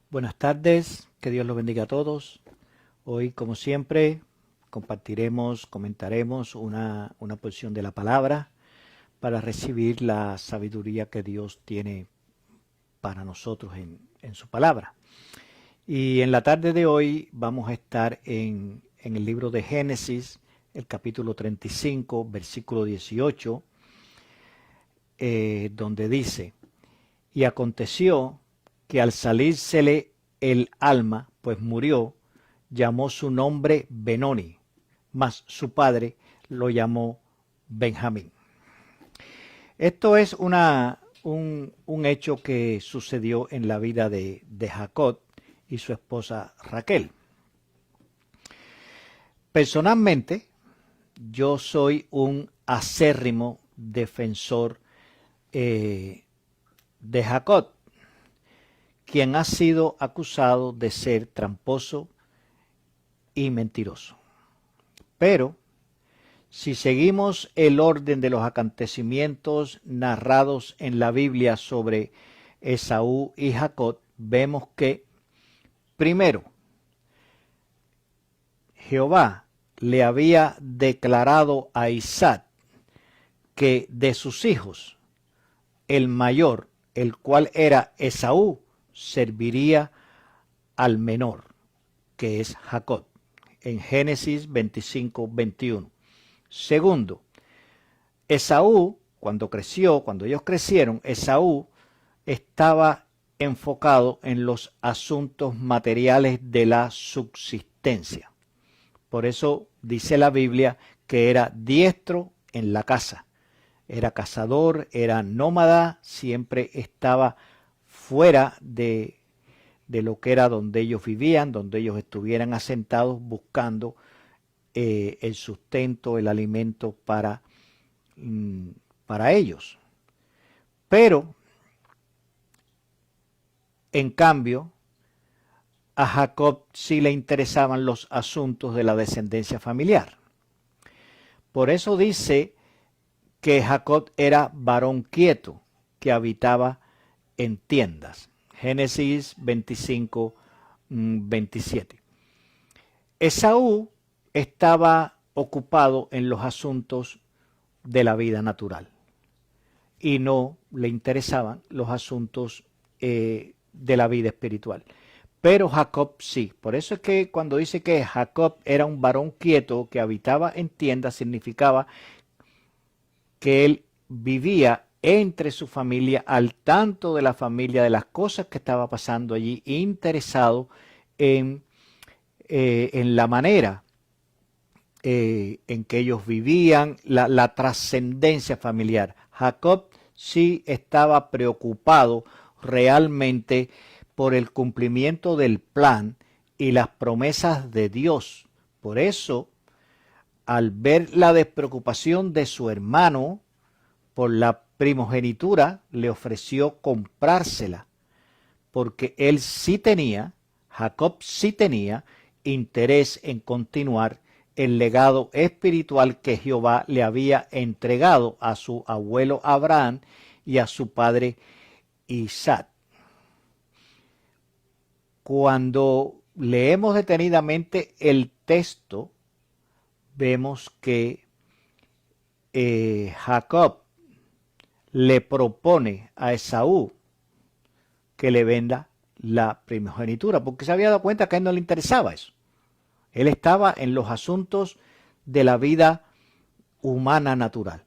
Buenas tardes, que Dios los bendiga a todos. Hoy, como siempre, comentaremos una porción de la palabra para recibir la sabiduría que Dios tiene para nosotros en su palabra. Y en la tarde de hoy vamos a estar en el libro de Génesis, el capítulo 35, versículo 18, donde dice: Y aconteció que al salírsele el alma, pues murió, llamó su nombre Benoni, mas su padre lo llamó Benjamín. Esto es un hecho que sucedió en la vida de Jacob y su esposa Raquel. Personalmente, yo soy un acérrimo defensor de Jacob, quien ha sido acusado de ser tramposo y mentiroso. Pero, si seguimos el orden de los acontecimientos narrados en la Biblia sobre Esaú y Jacob, vemos que, primero, Jehová le había declarado a Isaac que de sus hijos, el mayor, el cual era Esaú, serviría al menor, que es Jacob, en Génesis 25, 21. Segundo, Esaú, cuando ellos crecieron, Esaú estaba enfocado en los asuntos materiales de la subsistencia. Por eso dice la Biblia que era diestro en la caza. Era cazador, era nómada, siempre estaba fuera de lo que era donde ellos vivían, donde ellos estuvieran asentados buscando el sustento, el alimento para ellos. Pero, en cambio, a Jacob sí le interesaban los asuntos de la descendencia familiar. Por eso dice que Jacob era varón quieto, que habitaba en tiendas. Génesis 25, 27. Esaú estaba ocupado en los asuntos de la vida natural y no le interesaban los asuntos de la vida espiritual. Pero Jacob sí. Por eso es que cuando dice que Jacob era un varón quieto que habitaba en tiendas, significaba que él vivía entre su familia, al tanto de la familia, de las cosas que estaba pasando allí, interesado en la manera en que ellos vivían, la trascendencia familiar. Jacob sí estaba preocupado realmente por el cumplimiento del plan y las promesas de Dios. Por eso, al ver la despreocupación de su hermano por la primogenitura, le ofreció comprársela, porque él sí tenía, Jacob sí tenía interés en continuar el legado espiritual que Jehová le había entregado a su abuelo Abraham y a su padre Isaac. Cuando leemos detenidamente el texto, vemos que Jacob le propone a Esaú que le venda la primogenitura, porque se había dado cuenta que a él no le interesaba eso. Él estaba en los asuntos de la vida humana natural.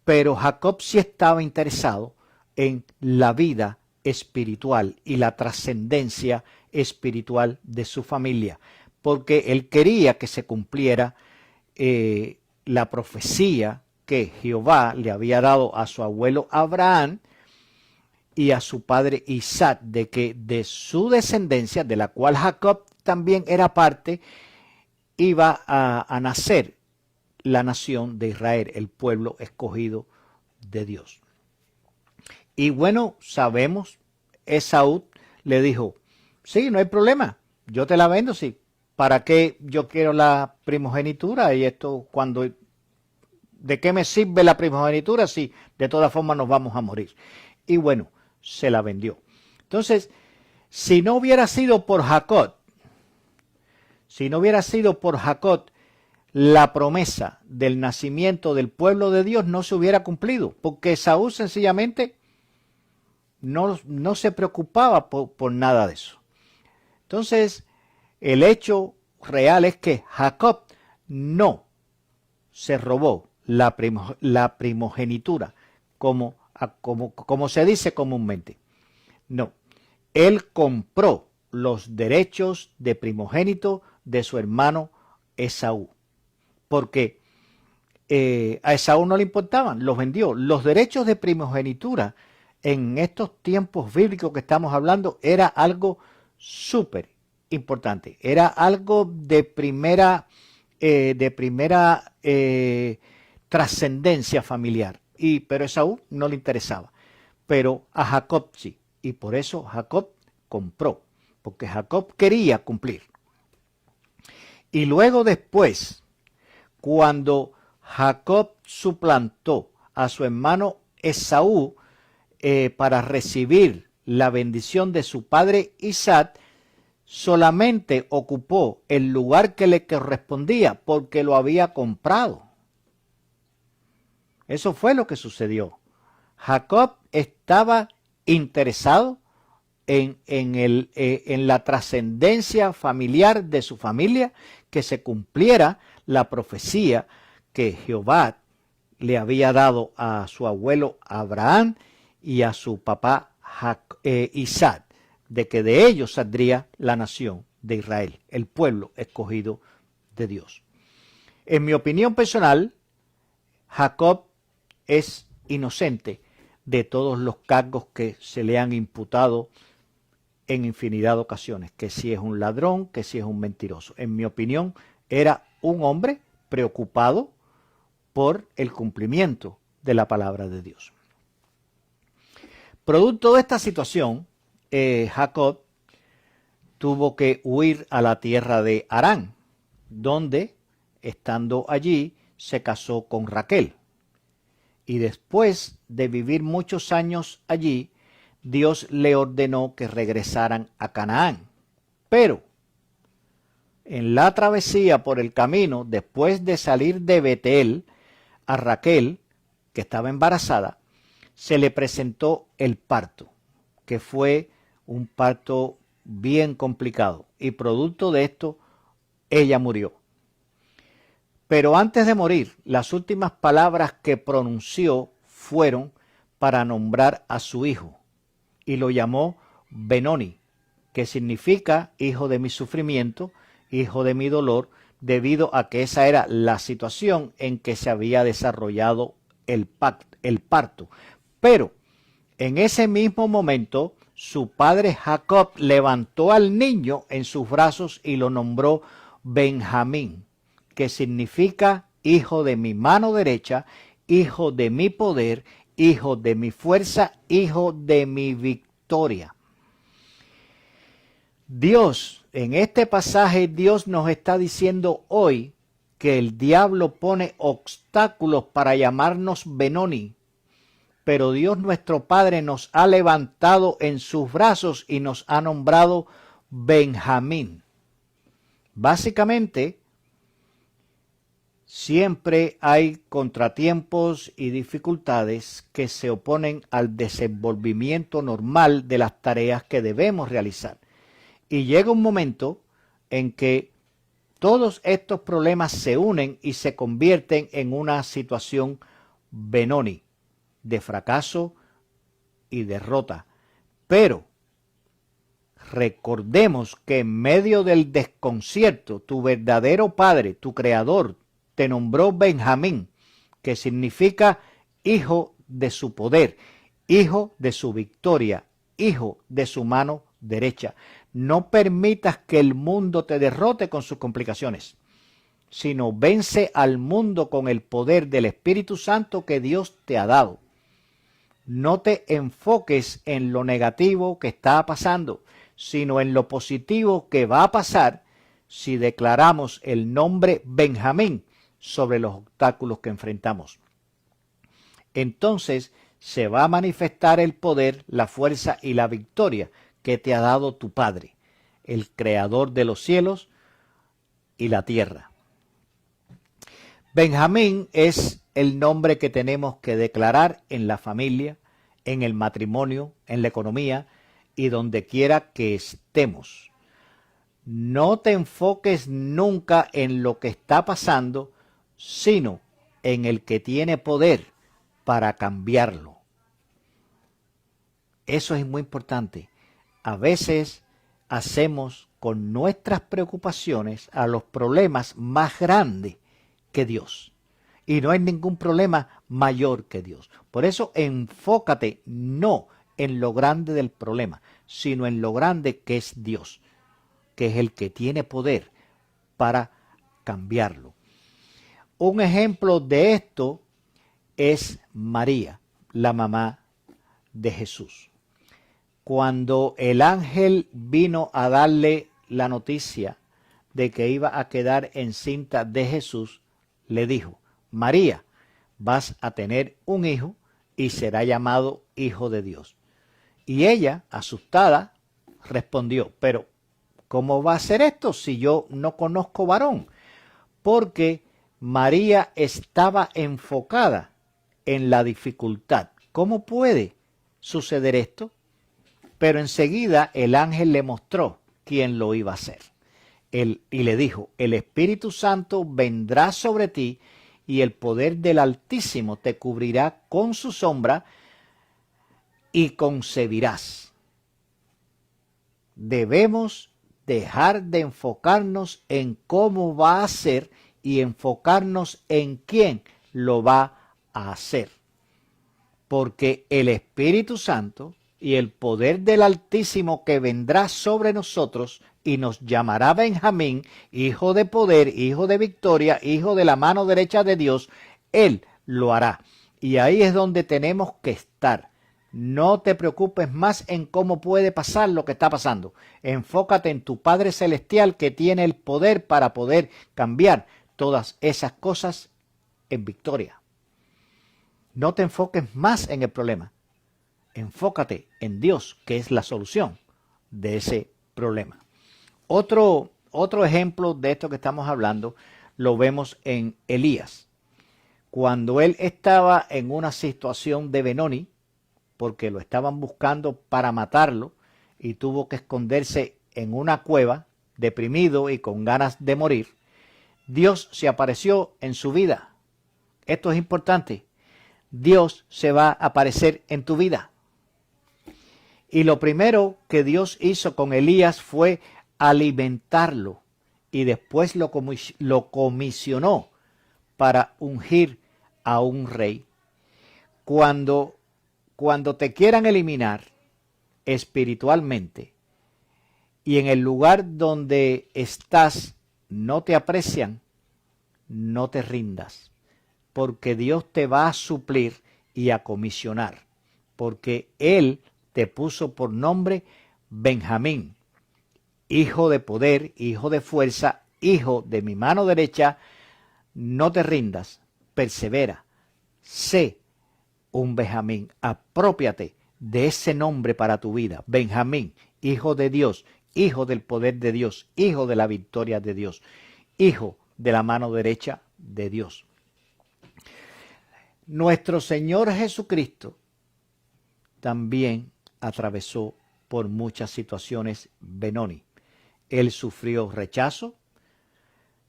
Pero Jacob sí estaba interesado en la vida espiritual y la trascendencia espiritual de su familia, porque él quería que se cumpliera la profecía que Jehová le había dado a su abuelo Abraham y a su padre Isaac, de que de su descendencia, de la cual Jacob también era parte, iba a nacer la nación de Israel, el pueblo escogido de Dios. Y bueno, sabemos, Esaú le dijo: sí, no hay problema, yo te la vendo, sí. ¿Para qué yo quiero la primogenitura? Y esto, ¿de qué me sirve la primogenitura si de todas formas nos vamos a morir? Y bueno, se la vendió. Entonces, Si no hubiera sido por Jacob, la promesa del nacimiento del pueblo de Dios no se hubiera cumplido, porque Esaú sencillamente no se preocupaba por nada de eso. Entonces, el hecho real es que Jacob no se robó la primogenitura, como se dice comúnmente. No, él compró los derechos de primogénito de su hermano Esaú, porque a Esaú no le importaban, los vendió. Los derechos de primogenitura en estos tiempos bíblicos que estamos hablando era algo súper importante, era algo de primera trascendencia familiar, pero a Esaú no le interesaba, pero a Jacob sí, y por eso Jacob compró, porque Jacob quería cumplir. Y luego después, cuando Jacob suplantó a su hermano Esaú para recibir la bendición de su padre Isaac, solamente ocupó el lugar que le correspondía porque lo había comprado. Eso fue lo que sucedió. Jacob estaba interesado en la trascendencia familiar de su familia, que se cumpliera la profecía que Jehová le había dado a su abuelo Abraham y a su papá Isaac, de que de ellos saldría la nación de Israel, el pueblo escogido de Dios. En mi opinión personal, Jacob es inocente de todos los cargos que se le han imputado en infinidad de ocasiones, que si es un ladrón, que si es un mentiroso. En mi opinión, era un hombre preocupado por el cumplimiento de la palabra de Dios. Producto de esta situación, Jacob tuvo que huir a la tierra de Harán, donde, estando allí, se casó con Raquel. Y después de vivir muchos años allí, Dios le ordenó que regresaran a Canaán. Pero en la travesía por el camino, después de salir de Betel, a Raquel, que estaba embarazada, se le presentó el parto, que fue un parto bien complicado, y producto de esto, ella murió. Pero antes de morir, las últimas palabras que pronunció fueron para nombrar a su hijo, y lo llamó Benoni, que significa hijo de mi sufrimiento, hijo de mi dolor, debido a que esa era la situación en que se había desarrollado el parto. Pero en ese mismo momento, su padre Jacob levantó al niño en sus brazos y lo nombró Benjamín, que significa hijo de mi mano derecha, hijo de mi poder, hijo de mi fuerza, hijo de mi victoria. Dios, en este pasaje, Dios nos está diciendo hoy que el diablo pone obstáculos para llamarnos Benoni, pero Dios nuestro Padre nos ha levantado en sus brazos y nos ha nombrado Benjamín. Básicamente, siempre hay contratiempos y dificultades que se oponen al desenvolvimiento normal de las tareas que debemos realizar. Y llega un momento en que todos estos problemas se unen y se convierten en una situación Benoni, de fracaso y derrota. Pero recordemos que en medio del desconcierto, tu verdadero Padre, tu Creador, te nombró Benjamín, que significa hijo de su poder, hijo de su victoria, hijo de su mano derecha. No permitas que el mundo te derrote con sus complicaciones, sino vence al mundo con el poder del Espíritu Santo que Dios te ha dado. No te enfoques en lo negativo que está pasando, sino en lo positivo que va a pasar si declaramos el nombre Benjamín sobre los obstáculos que enfrentamos. Entonces se va a manifestar el poder, la fuerza y la victoria que te ha dado tu Padre, el Creador de los cielos y la tierra. Benjamín es el nombre que tenemos que declarar en la familia, en el matrimonio, en la economía y donde quiera que estemos. No te enfoques nunca en lo que está pasando, sino en el que tiene poder para cambiarlo. Eso es muy importante. A veces hacemos con nuestras preocupaciones a los problemas más grandes que Dios. Y no hay ningún problema mayor que Dios. Por eso enfócate no en lo grande del problema, sino en lo grande que es Dios, que es el que tiene poder para cambiarlo. Un ejemplo de esto es María, la mamá de Jesús. Cuando el ángel vino a darle la noticia de que iba a quedar encinta de Jesús, le dijo: María, vas a tener un hijo y será llamado Hijo de Dios. Y ella, asustada, respondió: pero ¿cómo va a ser esto si yo no conozco varón? Porque María estaba enfocada en la dificultad. ¿Cómo puede suceder esto? Pero enseguida el ángel le mostró quién lo iba a hacer. Y le dijo: el Espíritu Santo vendrá sobre ti y el poder del Altísimo te cubrirá con su sombra y concebirás. Debemos dejar de enfocarnos en cómo va a ser y enfocarnos en quién lo va a hacer. Porque el Espíritu Santo y el poder del Altísimo que vendrá sobre nosotros y nos llamará Benjamín, hijo de poder, hijo de victoria, hijo de la mano derecha de Dios, Él lo hará. Y ahí es donde tenemos que estar. No te preocupes más en cómo puede pasar lo que está pasando. Enfócate en tu Padre Celestial que tiene el poder para poder cambiar todas esas cosas en victoria. No te enfoques más en el problema. Enfócate en Dios, que es la solución de ese problema. Otro ejemplo de esto que estamos hablando lo vemos en Elías. Cuando él estaba en una situación de Benoni, porque lo estaban buscando para matarlo, y tuvo que esconderse en una cueva, deprimido y con ganas de morir, Dios se apareció en su vida. Esto es importante. Dios se va a aparecer en tu vida. Y lo primero que Dios hizo con Elías fue alimentarlo y después lo comisionó para ungir a un rey. Cuando te quieran eliminar espiritualmente y en el lugar donde estás no te aprecian, no te rindas, porque Dios te va a suplir y a comisionar, porque Él te puso por nombre Benjamín, hijo de poder, hijo de fuerza, hijo de mi mano derecha. No te rindas, persevera, sé un Benjamín, aprópiate de ese nombre para tu vida, Benjamín, hijo de Dios, hijo del poder de Dios, hijo de la victoria de Dios, hijo de la mano derecha de Dios. Nuestro Señor Jesucristo también atravesó por muchas situaciones Benoni. Él sufrió rechazo,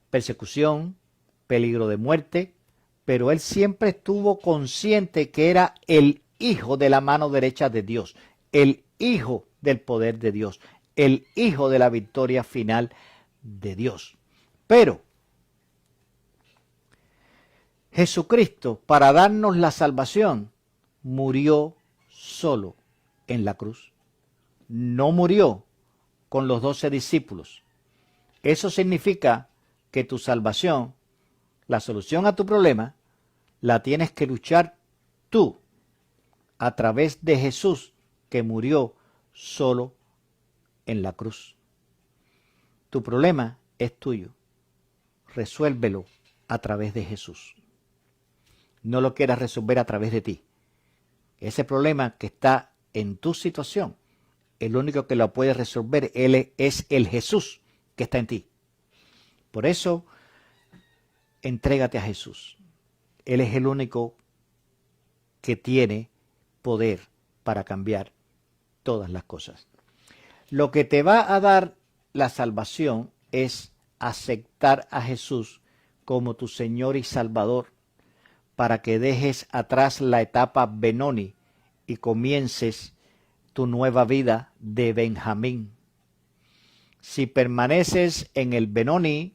persecución, peligro de muerte, pero él siempre estuvo consciente que era el hijo de la mano derecha de Dios, el hijo del poder de Dios, el hijo de la victoria final de Dios. Pero Jesucristo, para darnos la salvación, murió solo en la cruz. No murió con los 12 discípulos. Eso significa que tu salvación, la solución a tu problema, la tienes que luchar tú a través de Jesús, que murió solo en la cruz. Tu problema es tuyo. Resuélvelo a través de Jesús. No lo quieras resolver a través de ti. Ese problema que está en tu situación el único que lo puede resolver, Él es el Jesús que está en ti. Por eso, entrégate a Jesús. Él es el único que tiene poder para cambiar todas las cosas. Lo que te va a dar la salvación es aceptar a Jesús como tu Señor y Salvador, para que dejes atrás la etapa Benoni y comiences tu nueva vida de Benjamín. Si permaneces en el Benoni,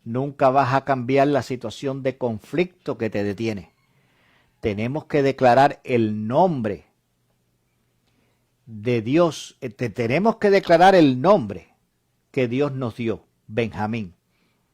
nunca vas a cambiar la situación de conflicto que te detiene. Tenemos que declarar el nombre de Dios, tenemos que declarar el nombre que Dios nos dio, Benjamín,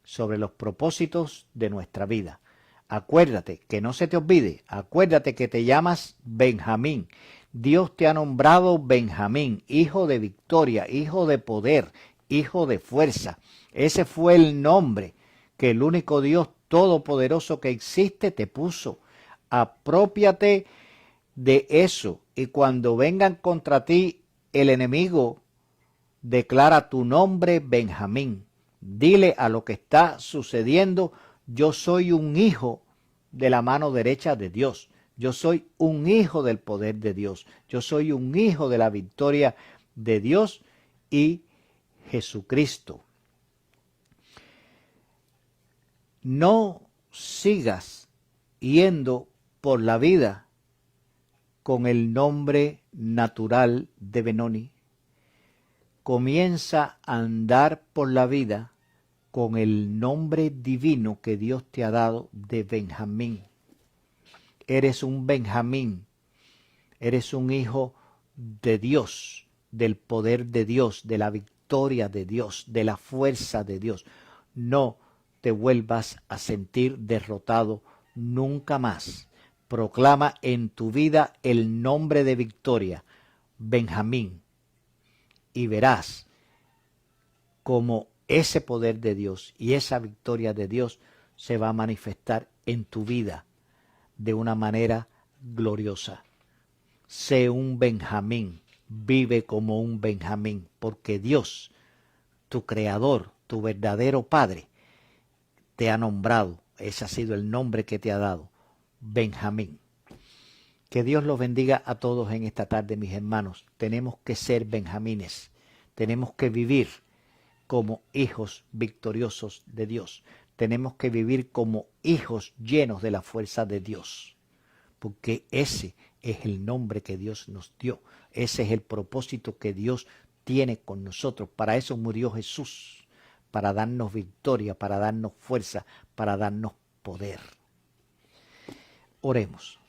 sobre los propósitos de nuestra vida. Acuérdate, que no se te olvide, acuérdate que te llamas Benjamín. Dios te ha nombrado Benjamín, hijo de victoria, hijo de poder, hijo de fuerza. Ese fue el nombre que el único Dios todopoderoso que existe te puso. Apropiate de eso, y cuando vengan contra ti el enemigo, declara tu nombre Benjamín. Dile a lo que está sucediendo: yo soy un hijo de la mano derecha de Dios. Yo soy un hijo del poder de Dios. Yo soy un hijo de la victoria de Dios y Jesucristo. No sigas yendo por la vida con el nombre natural de Benoni. Comienza a andar por la vida con el nombre divino que Dios te ha dado de Benjamín. Eres un Benjamín, eres un hijo de Dios, del poder de Dios, de la victoria de Dios, de la fuerza de Dios. No te vuelvas a sentir derrotado nunca más. Proclama en tu vida el nombre de victoria, Benjamín, y verás cómo ese poder de Dios y esa victoria de Dios se va a manifestar en tu vida de una manera gloriosa. Sé un Benjamín, vive como un Benjamín, porque Dios, tu creador, tu verdadero Padre, te ha nombrado. Ese ha sido el nombre que te ha dado, Benjamín. Que Dios los bendiga a todos en esta tarde, mis hermanos. Tenemos que ser benjamines. Tenemos que vivir como hijos victoriosos de Dios. Tenemos que vivir como hijos llenos de la fuerza de Dios. Porque ese es el nombre que Dios nos dio. Ese es el propósito que Dios tiene con nosotros. Para eso murió Jesús. Para darnos victoria, para darnos fuerza, para darnos poder. Oremos.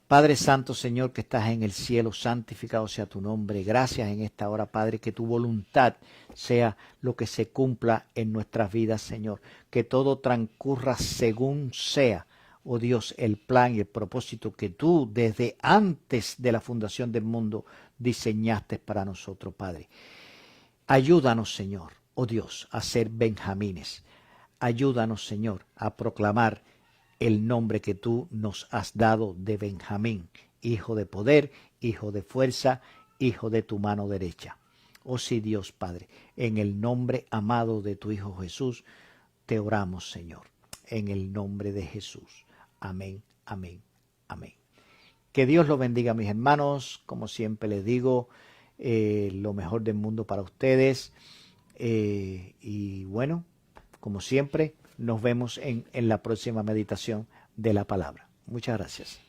Padre Santo, Señor, que estás en el cielo, santificado sea tu nombre. Gracias en esta hora, Padre, que tu voluntad sea lo que se cumpla en nuestras vidas, Señor. Que todo transcurra según sea, oh Dios, el plan y el propósito que tú desde antes de la fundación del mundo diseñaste para nosotros, Padre. Ayúdanos, Señor, oh Dios, a ser benjamines. Ayúdanos, Señor, a proclamar el nombre que tú nos has dado de Benjamín, hijo de poder, hijo de fuerza, hijo de tu mano derecha. Oh sí, Dios Padre, en el nombre amado de tu Hijo Jesús, te oramos, Señor, en el nombre de Jesús. Amén, amén, amén. Que Dios los bendiga, mis hermanos. Como siempre les digo, lo mejor del mundo para ustedes. Y bueno, como siempre, nos vemos en la próxima meditación de la palabra. Muchas gracias.